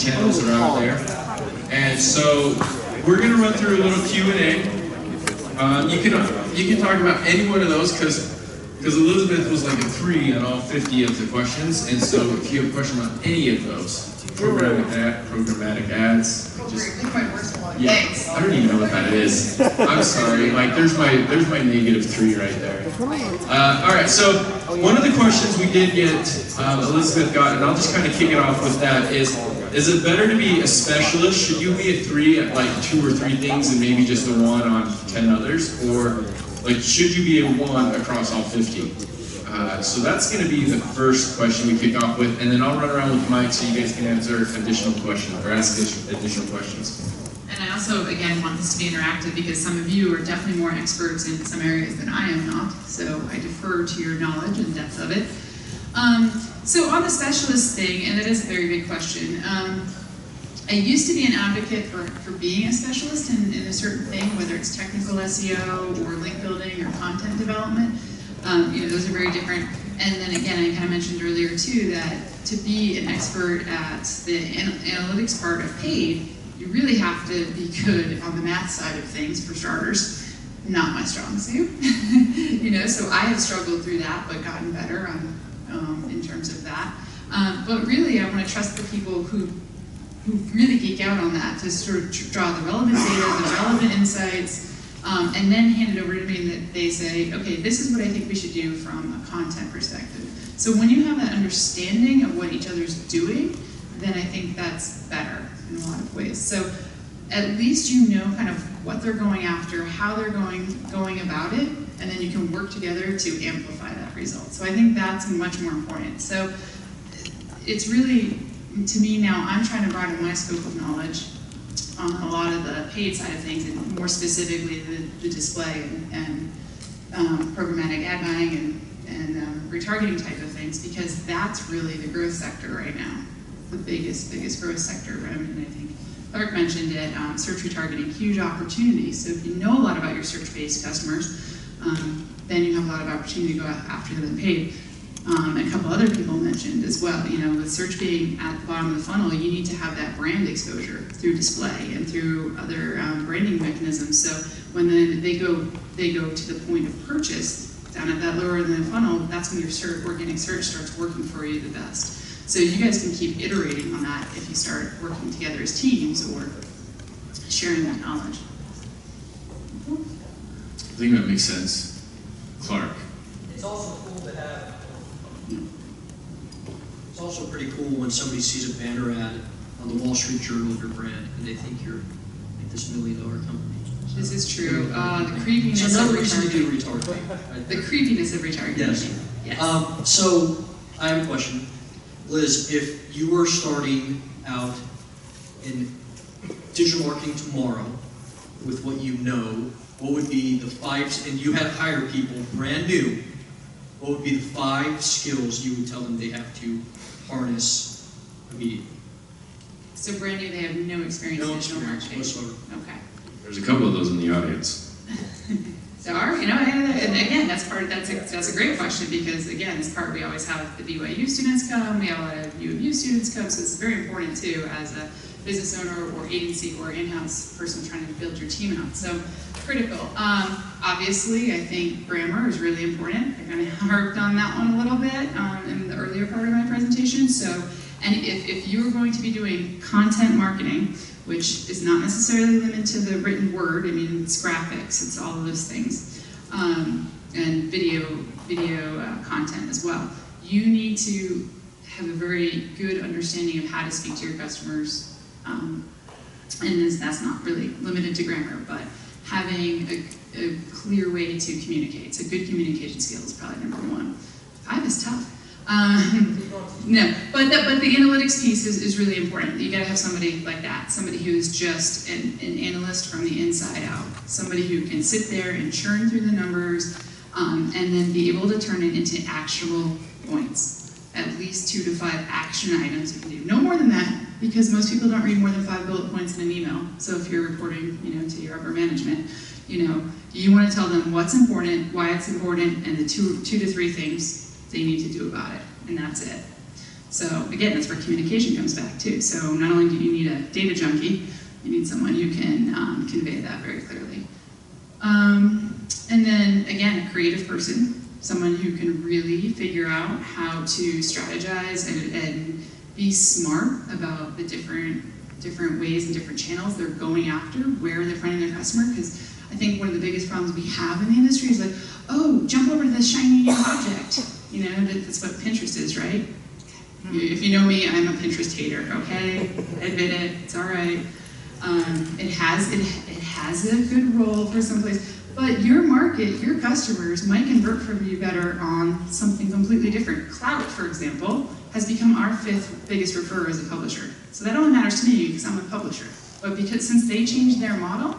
channels that are out there. And so we're going to run through a little Q&A. You can talk about any one of those because Elisabeth was like a 3 on all 50 of the questions. And so if you have a question about any of those, programmatic ads, yeah, I don't even know what that is. I'm sorry. Like, there's my -3 right there. All right. So one of the questions we did get, Elisabeth got, and I'll just kind of kick it off with that is it better to be a specialist? Should you be a 3 at like 2 or 3 things and maybe just a 1 on 10 others, or like should you be a 1 across all 50? So that's going to be the first question we kick off with, and then I'll run around with Mike so you guys can answer additional questions or ask additional questions. And I also, again, want this to be interactive because some of you are definitely more experts in some areas than I am not, so I defer to your knowledge and depth of it. So on the specialist thing, and that is a very big question, I used to be an advocate for being a specialist in a certain thing, whether it's technical SEO or link building or content development. You know, those are very different. And then again, I kind of mentioned earlier too that to be an expert at the analytics part of paid, you really have to be good on the math side of things for starters. Not my strong suit. You know, so I have struggled through that, but gotten better in terms of that. But really, I want to trust the people who really geek out on that to sort of draw the relevant data, the relevant insights, and then hand it over to me and that they say, okay, this is what I think we should do from a content perspective. So when you have that understanding of what each other's doing, then I think that's better in a lot of ways. So at least you know kind of what they're going after, how they're going about it, and then you can work together to amplify that result. So I think that's much more important. So it's really, to me now, I'm trying to broaden my scope of knowledge on a lot of the paid side of things, and more specifically the display and programmatic ad buying and retargeting type of things, because that's really the growth sector right now, the biggest growth sector. And I think Clark mentioned it, search retargeting, huge opportunity. So if you know a lot about your search-based customers, then you have a lot of opportunity to go after them in paid. A couple other people mentioned as well, you know, with search being at the bottom of the funnel, you need to have that brand exposure through display and through other branding mechanisms. So when they go to the point of purchase, down at that lower end of the funnel, that's when your organic search starts working for you the best. So you guys can keep iterating on that if you start working together as teams or sharing that knowledge. I think that makes sense. Clark. It's also cool to have. It's also pretty cool when somebody sees a banner ad on the Wall Street Journal of your brand and they think you're like this $1 million company. So this is true. The creepiness of retargeting. The creepiness of retargeting. Yes. Yes. So I have a question. Liz, if you were starting out in digital marketing tomorrow with what you know, what would be the 5, and you had hired people brand new, what would be the 5 skills you would tell them they have to harness immediately? So brand new, they have no experience in digital marketing. Whatsoever. Okay. There's a couple of those in the audience. There are, you know, and again, that's a great question because again, this part we always have the BYU students come, we have a lot of UMU students come, so it's very important too as a business owner or agency or in-house person trying to build your team out. So critical. Obviously, I think grammar is really important. I kind of harped on that one a little bit in the earlier part of my presentation. So, and if you're going to be doing content marketing, which is not necessarily limited to the written word, I mean, it's graphics, it's all of those things, and video content as well. You need to have a very good understanding of how to speak to your customers, and that's not really limited to grammar, but having a clear way to communicate. So good communication skill is probably number 1. 5 is tough. No, but the analytics piece is really important. You gotta have somebody like that, somebody who's just an analyst from the inside out, somebody who can sit there and churn through the numbers, and then be able to turn it into actionable points. At least 2 to 5 action items you can do. No more than that, because most people don't read more than 5 bullet points in an email. So if you're reporting, you know, to your upper management, you know, you want to tell them what's important, why it's important, and the 2 to 3 things they need to do about it, and that's it. So again, that's where communication comes back too. So not only do you need a data junkie, you need someone who can convey that very clearly. And then again, a creative person, someone who can really figure out how to strategize and be smart about the different ways and different channels they're going after, where they're finding their customer. Because I think one of the biggest problems we have in the industry is like, oh, jump over to this shiny new object. You know, that's what Pinterest is, right? If you know me, I'm a Pinterest hater, okay? Admit it, it's all right. It has a good role for some place, but your market, your customers might convert from you better on something completely different. Clout, for example, has become our 5th biggest referrer as a publisher. So that only matters to me because I'm a publisher. But because since they changed their model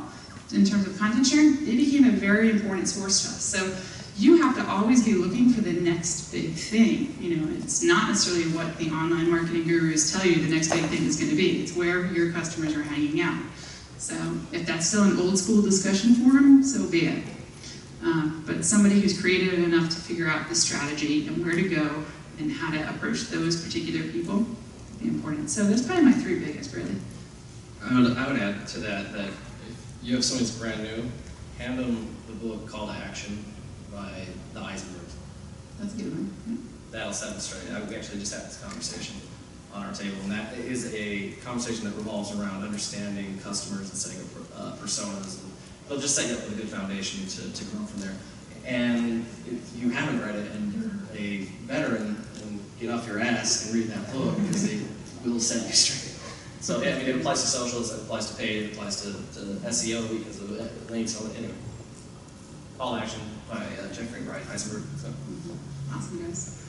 in terms of content sharing, they became a very important source to us. So you have to always be looking for the next big thing. You know, it's not necessarily what the online marketing gurus tell you the next big thing is going to be. It's where your customers are hanging out. So if that's still an old school discussion forum, so be it. But somebody who's creative enough to figure out the strategy and where to go and how to approach those particular people would be important. So that's probably my 3 biggest, really. I would add to that if you have somebody that's brand new, hand them the book Call to Action by the Eisenberg. That's a good one. Yeah. That'll set them straight. We actually just had this conversation on our table, and that is a conversation that revolves around understanding customers and setting up personas. And they'll just set you up with a good foundation to grow from there. And if you haven't read it and you're a veteran, then get off your ass and read that book because they will set you straight. So yeah, I mean, it applies to socials, it applies to paid, it applies to SEO because of the links. So anyway, Call to Action by Jeffrey Wright Heisenberg. So. Awesome, guys.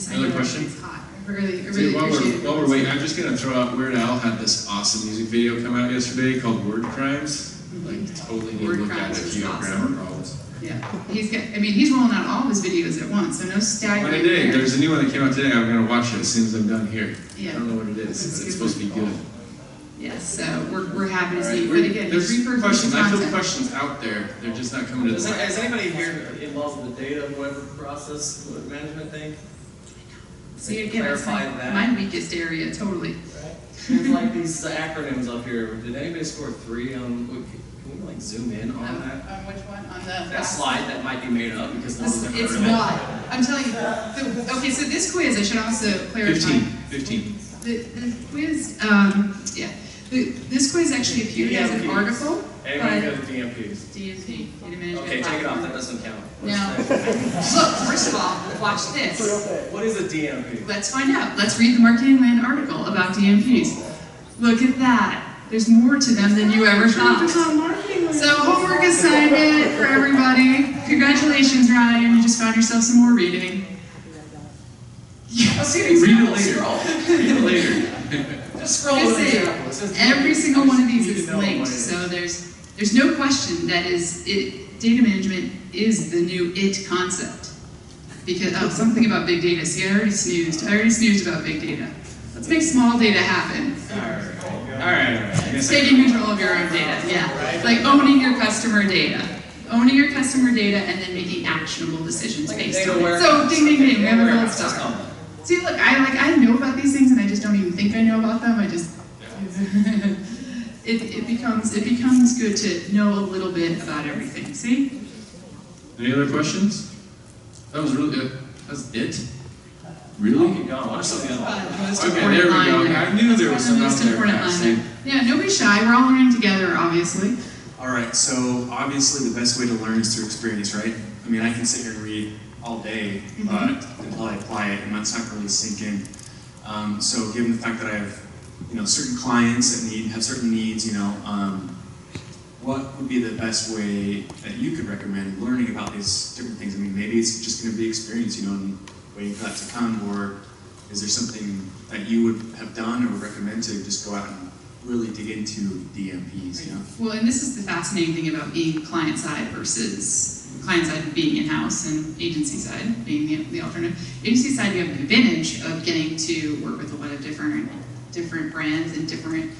Another question? It's hot. I really appreciate it. While we're waiting, I'm just going to throw out Weird Al had this awesome music video come out yesterday called Word Crimes. Like, totally need to look at it if you have grammar problems. Yeah, he's rolling out all of his videos at once, so no staggering. One a day. There's a new one that came out today. I'm going to watch it as soon as I'm done here. Yeah. I don't know what it is, but it's supposed to be good. Yes, so we're happy to see. Right. But again, there's questions. I feel content. questions out there. They're just not coming to the Is anybody here involved with the data whatever process management thing? See, again, that's clarify my weakest area, totally. Right? There's like these acronyms up here. Did anybody score 3 on? Can we like zoom in on that? On which one? On the That slide that might be made up because no one's ever it's heard of it. not. I'm telling you. Okay, so this quiz, I should also clarify. 15. The quiz, this quiz actually appeared as an article. Anybody go to DMPs? DMP, Data Management Okay, take it off. Platform. That doesn't count. Now, look, first of all, watch this. What is a DMP? Let's find out. Let's read the Marketing Land article about DMPs. Look at that. There's more to them than you ever thought. So homework assignment for everybody. Congratulations, Ryan. You just found yourself some more reading. Yes. Read it later. Read it later. Just scroll Just to the say, example. It says every DMP. single one of these You need is to know linked. what it is. So there's no question that data management is the new it concept. Because something about big data. See, I already snoozed about big data. Let's make small data happen. All right. Taking control of your own data, yeah. Like owning your customer data. Owning your customer data and then making actionable decisions based on it. So ding ding ding, we have a gold star. See, look, I know about these things and I just don't even think I know about them. I just it becomes good to know a little bit about everything. See? Any other questions? That was really good. That's it? Really? Keep going. What are some of the other ones? Okay, there we go. I knew there was some out there. Yeah, don't be shy. We're all learning together, obviously. All right, so obviously the best way to learn is through experience, right? I mean, I can sit here and read all day, but until I apply it, and that's not really sink in. So given the fact that I have, certain clients that have certain needs, what would be the best way that you could recommend learning about these different things? I mean, maybe it's just going to be experience, and waiting for that to come, or is there something that you would have done or recommend to just go out and really dig into DMPs, Well, and this is the fascinating thing about being client-side versus client-side being in-house and agency-side being the alternative. Agency-side, you have the advantage of getting to work with a lot of different brands and different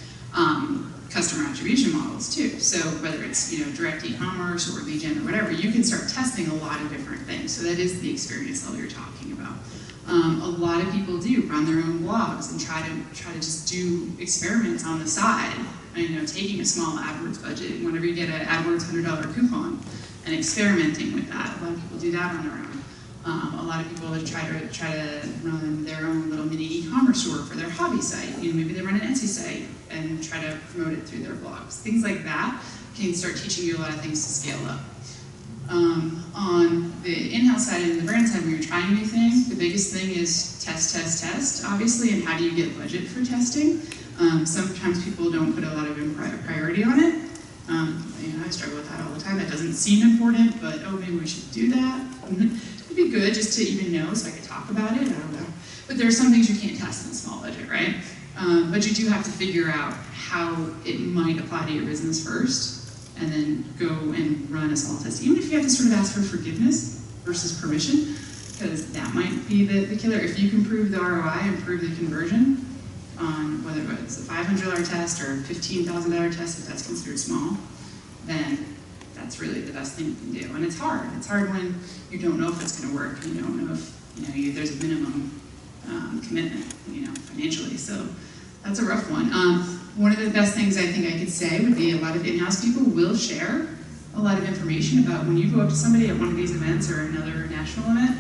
customer attribution models too. So whether it's direct e-commerce or lead gen or whatever, you can start testing a lot of different things. So that is the experience level you're talking about. A lot of people do run their own blogs and try to just do experiments on the side. Taking a small AdWords budget, whenever you get an AdWords $100 coupon, and experimenting with that. A lot of people do that on their own. A lot of people try to run their own little mini e-commerce store for their hobby site. Maybe they run an Etsy site and try to promote it through their blogs. Things like that can start teaching you a lot of things to scale up. On the in-house side and the brand side, when you're trying new things, the biggest thing is test, obviously, and how do you get budget for testing? Sometimes people don't put a lot of priority on it. I struggle with that all the time. That doesn't seem important, but maybe we should do that. It'd be good just to even know so I could talk about it, I don't know. But there are some things you can't test in a small budget, right? But you do have to figure out how it might apply to your business first, and then go and run a small test. Even if you have to sort of ask for forgiveness versus permission, because that might be the killer. If you can prove the ROI and prove the conversion on whether it's a $500 test or a $15,000 test, if that's considered small, then that's really the best thing you can do. And it's hard. It's hard when you don't know if it's going to work. You don't know if there's a minimum commitment, financially. So that's a rough one. One of the best things I think I could say would be a lot of in-house people will share a lot of information about when you go up to somebody at one of these events or another national event.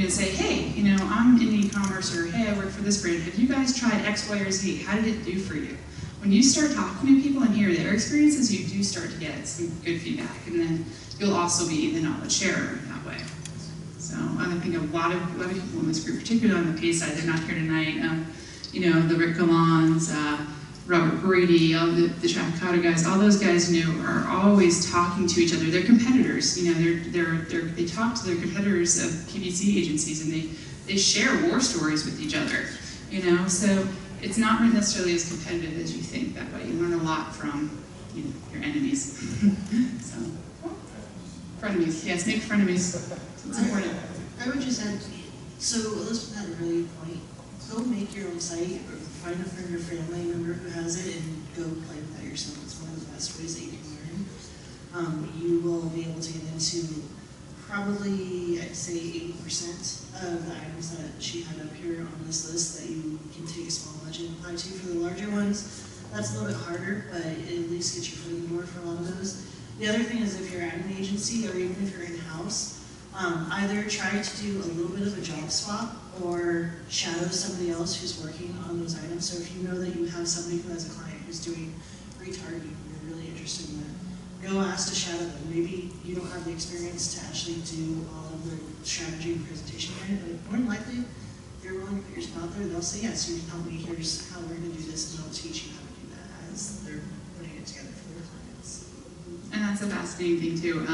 Say, hey, I'm in e-commerce, or hey, I work for this brand. Have you guys tried X, Y, or Z? How did it do for you? When you start talking to people and hear their experiences, you do start to get some good feedback, and then you'll also be the knowledge sharer that way. So I think a lot of people in this group, particularly on the pay side, they're not here tonight. The Rick Galans, Robert Brady, all the Chapacata guys, all those guys, are always talking to each other. They're competitors. They talk to their competitors of PPC agencies, and they share war stories with each other. So it's not necessarily as competitive as you think that way. You learn a lot from your enemies. So frenemies, yes, make frenemies. It's important. I would just add, so Elizabeth had a really good point. Go make your own site, or find a friend or family member who has it, and go play with that yourself. It's one of the best ways that you can learn. You will be able to get into probably, I'd say, 80% of the items that she had up here on this list that you can take a small budget and apply to. For the larger ones, that's a little bit harder, but it at least gets your foot in the door for a lot of those. The other thing is, if you're at an agency, or even if you're in-house, either try to do a little bit of a job swap, or shadow somebody else who's working on those items. So if you know that you have somebody who has a client who's doing retargeting, you're really interested in that, go ask to shadow them. Maybe you don't have the experience to actually do all of the strategy and presentation behind it, but more than likely, if you're willing to put yourself out there, they'll say, yes, you can help me, here's how we're going to do this, and they'll teach you how to do that as they're putting it together for their clients. And that's a fascinating thing too.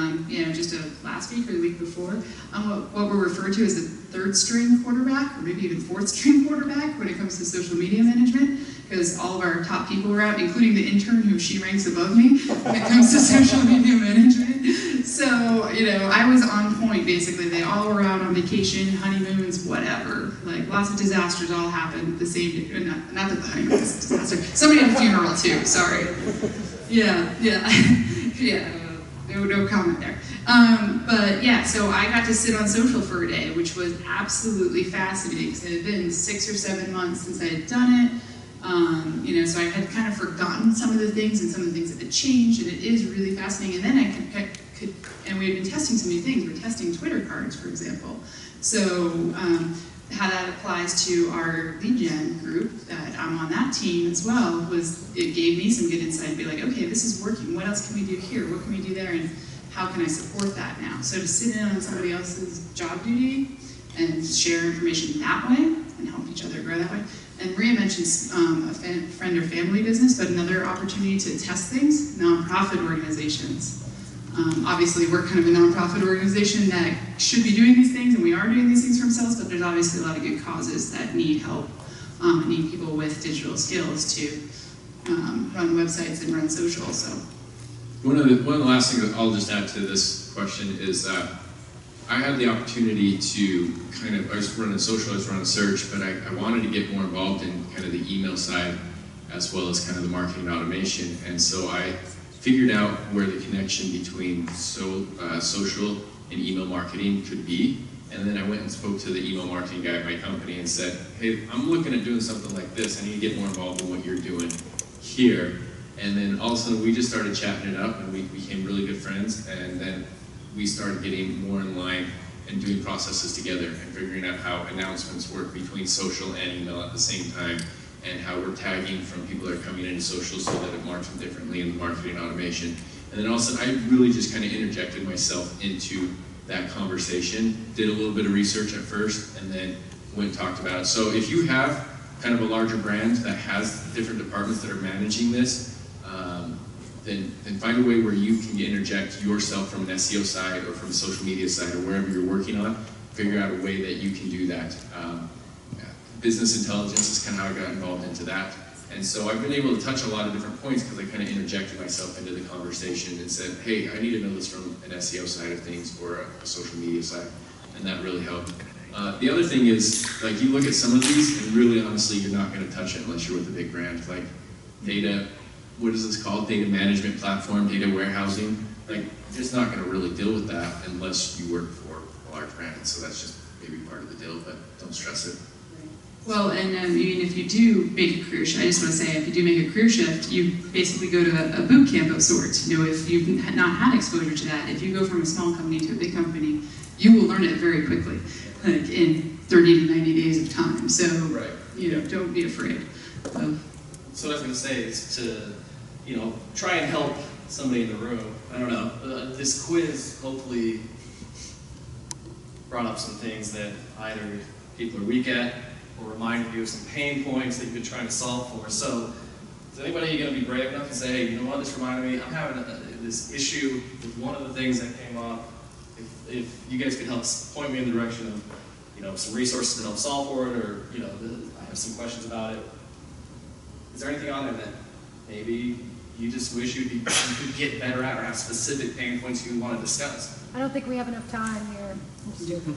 Just last week or the week before, what we're referred to as the third string quarterback, or maybe even fourth string quarterback when it comes to social media management, because all of our top people were out, including the intern who she ranks above me when it comes to social media management. So, I was on point basically. They all were out on vacation, honeymoons, whatever. Like lots of disasters all happened the same day. Not that the honeymoon was a disaster. Somebody had a funeral too, sorry. Yeah. No comment there. But yeah, so I got to sit on social for a day, which was absolutely fascinating because it had been 6 or 7 months since I had done it. So I had kind of forgotten some of the things and some of the things that had changed, and it is really fascinating. And then I could and we had been testing some new things. We're testing Twitter cards, for example. So how that applies to our lead gen group, that I'm on that team as well, was it gave me some good insight to be like, okay, this is working. What else can we do here? What can we do there? And how can I support that now? So to sit in on somebody else's job duty and share information that way and help each other grow that way. And Maria mentions a friend or family business, but another opportunity to test things, nonprofit organizations. Obviously, we're kind of a nonprofit organization that should be doing these things, and we are doing these things for ourselves, but there's obviously a lot of good causes that need help, and need people with digital skills to run websites and run social. So, one of the last things that I'll just add to this question is that I had the opportunity to I was running social, I was running search, but I wanted to get more involved in kind of the email side as well as kind of the marketing automation, and so I figured out where the connection between social and email marketing could be, And then I went and spoke to the email marketing guy at my company and said, hey, I'm looking at doing something like this. I need to get more involved in what you're doing here. And then all of a sudden we just started chatting it up and we became really good friends. And then we started getting more in line and doing processes together and figuring out how announcements work between social and email at the same time, and how we're tagging from people that are coming into social so that it marks them differently in the marketing automation. And then all of a sudden I really just kind of interjected myself into that conversation, did a little bit of research at first, and then went and talked about it. So if you have kind of a larger brand that has different departments that are managing this, then find a way where you can interject yourself from an SEO side or from a social media side or wherever you're working on. Figure out a way that you can do that. Business intelligence is kind of how I got involved into that. And so I've been able to touch a lot of different points because I kind of interjected myself into the conversation and said, hey, I need to know this from an SEO side of things or a social media side. And that really helped. The other thing is, like, you look at some of these and really honestly, you're not going to touch it unless you're with a big brand. Like data, what is this called? Data management platform, data warehousing. Like, you're just not going to really deal with that unless you work for a large brand. And so that's just maybe part of the deal, but don't stress it. Well, and I mean, if you do make a career shift, I just want to say, if you do make a career shift, you basically go to a boot camp of sorts. You know, if you've not had exposure to that, if you go from a small company to a big company, you will learn it very quickly, like in 30 to 90 days of time. So, you know, don't be afraid of. So what I was going to say is to, you know, try and help somebody in the room. I don't know. This quiz hopefully brought up some things that either people are weak at or reminded you of some pain points that you've been trying to solve for. So is anybody going to be brave enough to say, hey, you know what, this reminded me, I'm having this issue with one of the things that came up. If you guys could help point me in the direction of, you know, some resources to help solve for it, or, you know, I have some questions about it. Is there anything on there that maybe you just wish you could get better at, or have specific pain points you want to discuss? I don't think we have enough time here.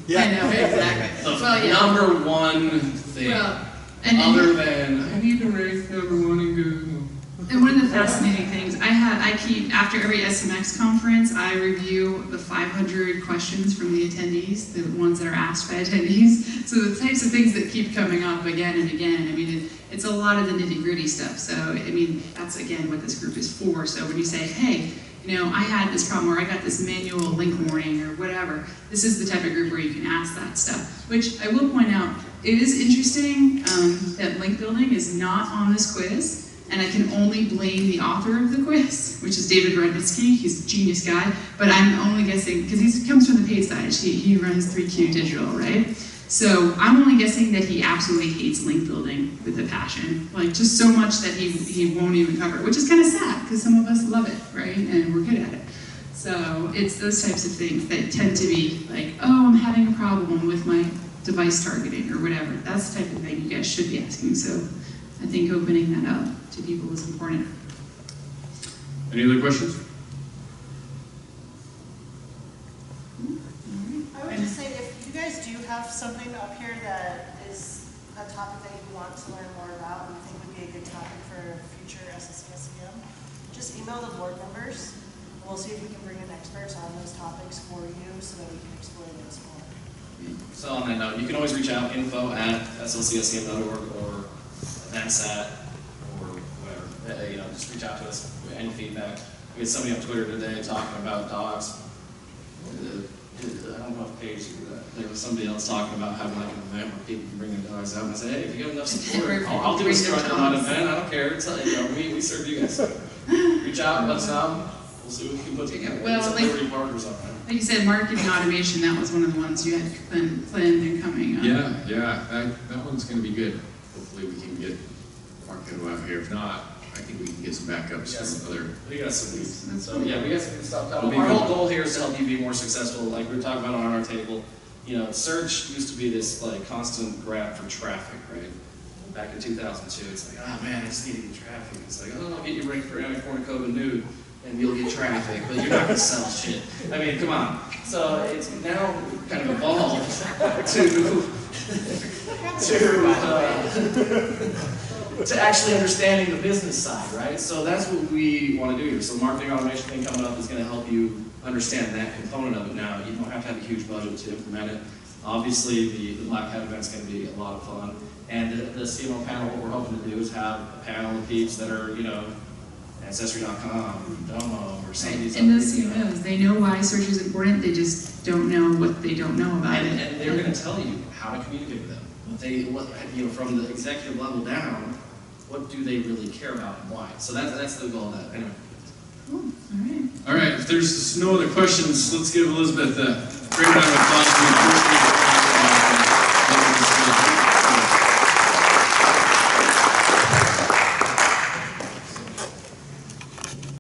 Yeah. I know, exactly. The Well, yeah. number one thing, Well, other than, I need to rank number one in Google. And one of the fascinating things, I keep, after every SMX conference, I review the 500 questions from the attendees, the ones that are asked by attendees. So the types of things that keep coming up again and again, I mean, it's a lot of the nitty-gritty stuff. So, I mean, that's again what this group is for. So when you say, hey, you know, I had this problem where I got this manual link warning or whatever, this is the type of group where you can ask that stuff. Which I will point out, it is interesting that link building is not on this quiz. And I can only blame the author of the quiz, which is David Rudnitsky. He's a genius guy, but I'm only guessing, because he comes from the paid side. He runs 3Q Digital, right? So I'm only guessing that he absolutely hates link building with a passion. Like, just so much that he won't even cover it, which is kind of sad, because some of us love it, right? And we're good at it. So it's those types of things that tend to be like, oh, I'm having a problem with my device targeting or whatever. That's the type of thing you guys should be asking. So I think opening that up to people is important. Any other questions? I would just say, if you guys do have something up here that is a topic that you want to learn more about and you think would be a good topic for future SLC SEM, just email the board members, and we'll see if we can bring in experts on those topics for you so that we can explore those more. so on that note, you can always reach out, info@slcsem.org or events@, or whatever. You know, just reach out to us with any feedback. We had somebody on Twitter today talking about dogs. I don't know if Paige did that. There was somebody else talking about having like an event where people can bring their dogs out. And I said, hey, if you have enough support, I'll do a strut out event. I don't care. It's like, you know, we serve you guys. Reach out, let us know. We'll see what we can put together. Well, it's a like- Liberty Park or something. Like you said, marketing automation, that was one of the ones you had planned and coming up. Yeah, that one's going to be good. Hopefully we can get Marco out here. If not, I think we can get some backups from other. We got some leads. So yeah, we got some good stuff It'll coming. be Our good. whole goal here is to help you be more successful. Like we were talking about on our table, you know, search used to be this like constant grab for traffic, right? Back in 2002, it's like, oh man, I just need to get traffic. It's like, oh, I'll get you ranked for any Cornucopia nude, and you'll get traffic, but you're not gonna sell shit. I mean, come on. So it's now kind of evolved to actually understanding the business side, right? So that's what we want to do here. So marketing automation thing coming up is going to help you understand that component of it now. You don't have to have a huge budget to implement it. Obviously, the Black Hat event's going to be a lot of fun. And the CMO panel, what we're hoping to do is have a panel of peeps that are, Ancestry.com, Domo, or some of these And other those things, CMOs, they know why search is important, they just don't know what they don't know about it. And they're going to tell you how to communicate with them. From the executive level down, what do they really care about and why? So that's the goal of that. Anyway. Cool, all right. All right, if there's no other questions, let's give Elisabeth a great round of applause. We appreciate it.